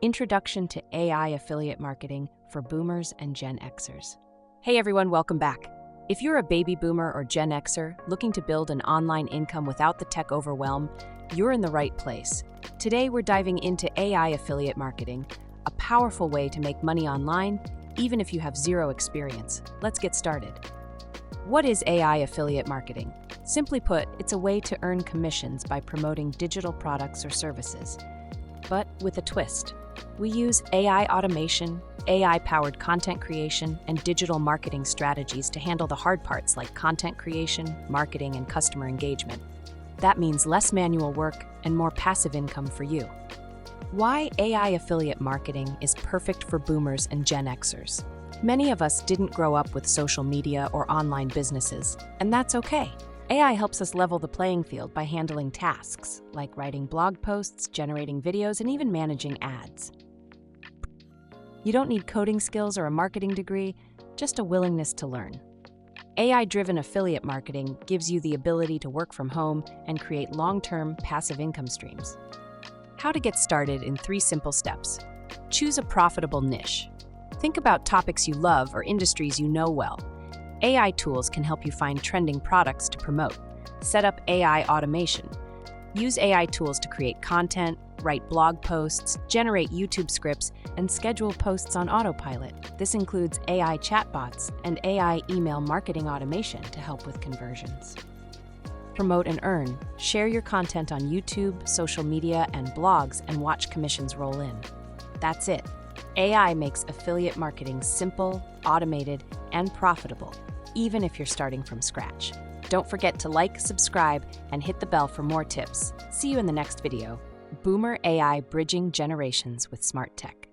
Introduction to AI Affiliate Marketing for Boomers and Gen Xers. Hey everyone, welcome back. If you're a baby boomer or Gen Xer looking to build an online income without the tech overwhelm, you're in the right place. Today we're diving into AI affiliate marketing, a powerful way to make money online, even if you have zero experience. Let's get started. What is AI affiliate marketing? Simply put, it's a way to earn commissions by promoting digital products or services. But with a twist. We use AI automation, AI-powered content creation, and digital marketing strategies to handle the hard parts like content creation, marketing, and customer engagement. That means less manual work and more passive income for you. Why AI affiliate marketing is perfect for boomers and Gen Xers. Many of us didn't grow up with social media or online businesses, and that's okay. AI helps us level the playing field by handling tasks, like writing blog posts, generating videos, and even managing ads. You don't need coding skills or a marketing degree, just a willingness to learn. AI-driven affiliate marketing gives you the ability to work from home and create long-term passive income streams. How to get started in 3 simple steps. Choose a profitable niche. Think about topics you love or industries you know well. AI tools can help you find trending products to promote. Set up AI automation. Use AI tools to create content, write blog posts, generate YouTube scripts, and schedule posts on autopilot. This includes AI chatbots and AI email marketing automation to help with conversions. Promote and earn. Share your content on YouTube, social media, and blogs and watch commissions roll in. That's it. AI makes affiliate marketing simple, automated, and profitable, even if you're starting from scratch. Don't forget to like, subscribe, and hit the bell for more tips. See you in the next video. Boomer AI Bridging Generations with Smart Tech.